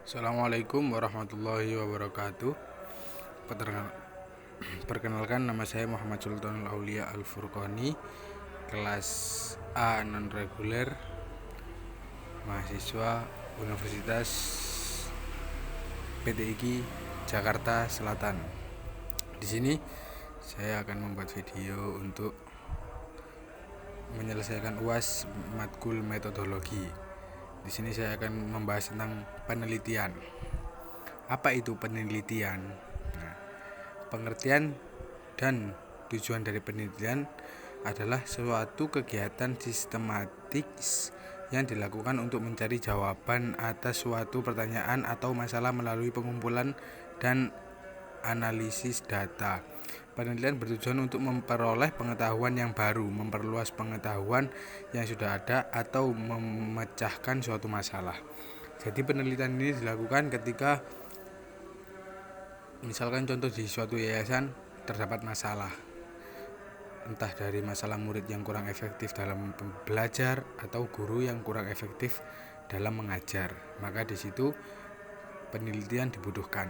Assalamualaikum warahmatullahi wabarakatuh. Perkenalkan, nama saya Muhammad Sultan Aulia Al-Furqani, kelas A non reguler, mahasiswa Universitas PTIQ Jakarta Selatan. Di sini saya akan membuat video untuk menyelesaikan UAS matkul metodologi. Di sini saya akan membahas tentang penelitian. Apa itu penelitian? Nah, pengertian dan tujuan dari penelitian adalah suatu kegiatan sistematis yang dilakukan untuk mencari jawaban atas suatu pertanyaan atau masalah melalui pengumpulan dan analisis data. Penelitian bertujuan untuk memperoleh pengetahuan yang baru, memperluas pengetahuan yang sudah ada, atau memecahkan suatu masalah. Jadi penelitian ini dilakukan ketika misalkan contoh di suatu yayasan terdapat masalah, entah dari masalah murid yang kurang efektif dalam belajar atau guru yang kurang efektif dalam mengajar, maka di situ penelitian dibutuhkan.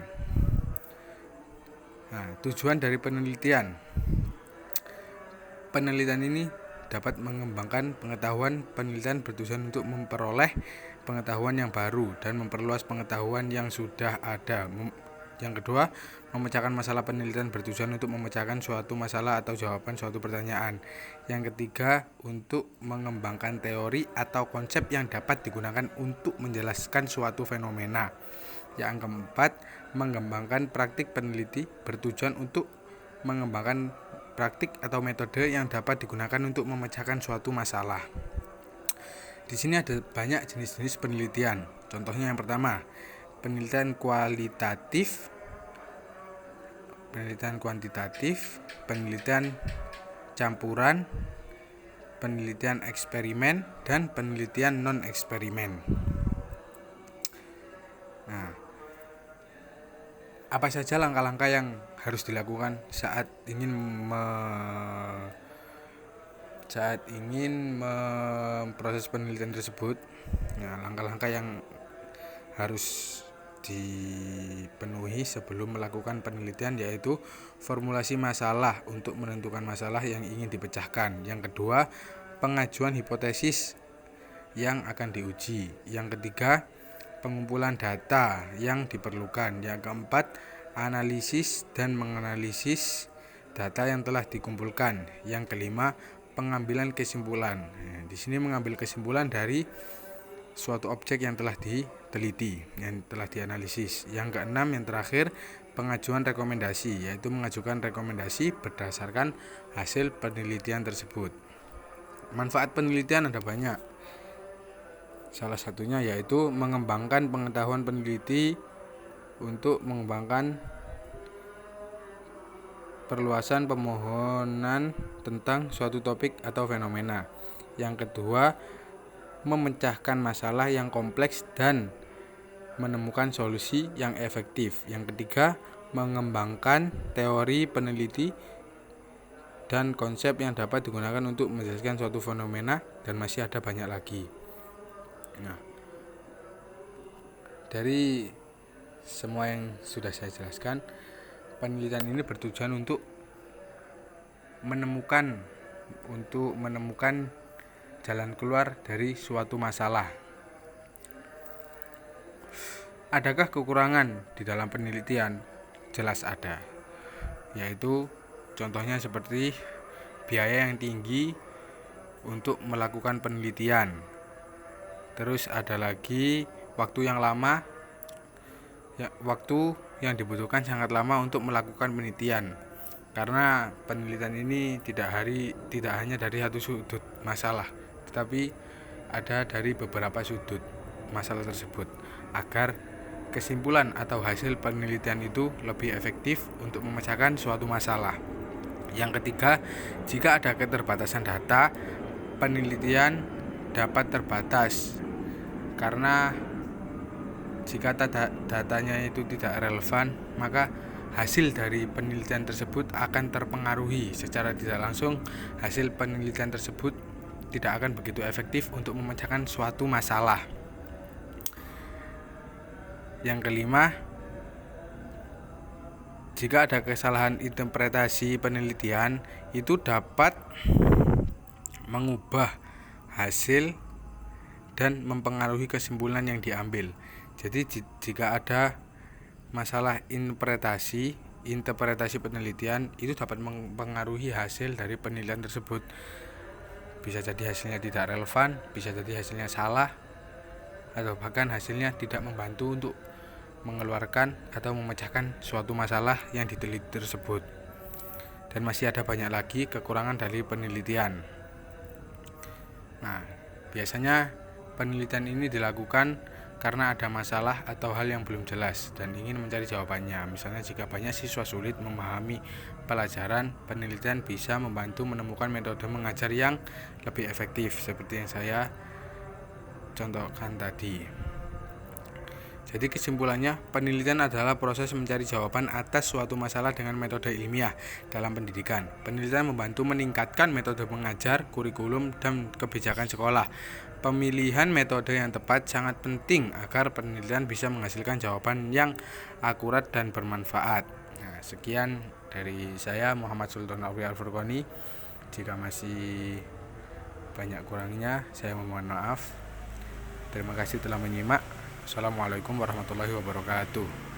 Nah, tujuan dari penelitian ini dapat mengembangkan pengetahuan. Penelitian bertujuan untuk memperoleh pengetahuan yang baru dan memperluas pengetahuan yang sudah ada. Yang kedua, memecahkan masalah. Penelitian bertujuan untuk memecahkan suatu masalah atau jawaban suatu pertanyaan. Yang ketiga, untuk mengembangkan teori atau konsep yang dapat digunakan untuk menjelaskan suatu fenomena. Yang keempat, mengembangkan praktik. Peneliti bertujuan untuk mengembangkan praktik atau metode yang dapat digunakan untuk memecahkan suatu masalah. Di sini ada banyak jenis-jenis penelitian. Contohnya yang pertama, penelitian kualitatif, penelitian kuantitatif, penelitian campuran, penelitian eksperimen, dan penelitian non-eksperimen. Nah, apa saja langkah-langkah yang harus dilakukan saat ingin memproses penelitian tersebut? Nah, langkah-langkah yang harus dipenuhi sebelum melakukan penelitian yaitu formulasi masalah untuk menentukan masalah yang ingin dipecahkan. Yang kedua, pengajuan hipotesis yang akan diuji. Yang ketiga, pengumpulan data yang diperlukan. Yang keempat, analisis dan menganalisis data yang telah dikumpulkan. Yang kelima, pengambilan kesimpulan. Nah, di sini mengambil kesimpulan dari suatu objek yang telah diteliti, yang telah dianalisis. Yang keenam, yang terakhir, pengajuan rekomendasi, yaitu mengajukan rekomendasi berdasarkan hasil penelitian tersebut. Manfaat penelitian ada banyak. Salah satunya yaitu mengembangkan pengetahuan peneliti untuk mengembangkan perluasan pemohonan tentang suatu topik atau fenomena. Yang kedua, memecahkan masalah yang kompleks dan menemukan solusi yang efektif. Yang ketiga, mengembangkan teori peneliti dan konsep yang dapat digunakan untuk menjelaskan suatu fenomena, dan masih ada banyak lagi. Nah, dari semua yang sudah saya jelaskan, penelitian ini bertujuan untuk menemukan jalan keluar dari suatu masalah. Adakah kekurangan di dalam penelitian? Jelas ada. Yaitu contohnya seperti biaya yang tinggi untuk melakukan penelitian. Terus ada lagi waktu yang lama. Waktu yang dibutuhkan sangat lama untuk melakukan penelitian. Karena penelitian ini tidak hanya dari satu sudut masalah, tetapi ada dari beberapa sudut masalah tersebut, agar kesimpulan atau hasil penelitian itu lebih efektif untuk memecahkan suatu masalah. Yang ketiga, jika ada keterbatasan data, penelitian dapat terbatas, karena jika datanya itu tidak relevan, maka hasil dari penelitian tersebut akan terpengaruhi secara tidak langsung. Hasil penelitian tersebut tidak akan begitu efektif untuk memecahkan suatu masalah. Yang kelima, jika ada kesalahan interpretasi penelitian, itu dapat mengubah hasil dan mempengaruhi kesimpulan yang diambil. Jadi jika ada masalah interpretasi penelitian, itu dapat mempengaruhi hasil dari penelitian tersebut. Bisa jadi hasilnya tidak relevan, bisa jadi hasilnya salah, atau bahkan hasilnya tidak membantu untuk mengeluarkan atau memecahkan suatu masalah yang diteliti tersebut. Dan masih ada banyak lagi kekurangan dari penelitian. Nah, biasanya penelitian ini dilakukan karena ada masalah atau hal yang belum jelas dan ingin mencari jawabannya. Misalnya jika banyak siswa sulit memahami pelajaran, penelitian bisa membantu menemukan metode mengajar yang lebih efektif seperti yang saya contohkan tadi. Jadi kesimpulannya, penelitian adalah proses mencari jawaban atas suatu masalah dengan metode ilmiah dalam pendidikan. Penelitian membantu meningkatkan metode mengajar, kurikulum, dan kebijakan sekolah. Pemilihan metode yang tepat sangat penting agar penelitian bisa menghasilkan jawaban yang akurat dan bermanfaat. Nah, sekian dari saya, Muhammad Sultan Alwi Al-Furqoni. Jika masih banyak kurangnya, saya memohon maaf. Terima kasih telah menyimak. Assalamualaikum warahmatullahi wabarakatuh.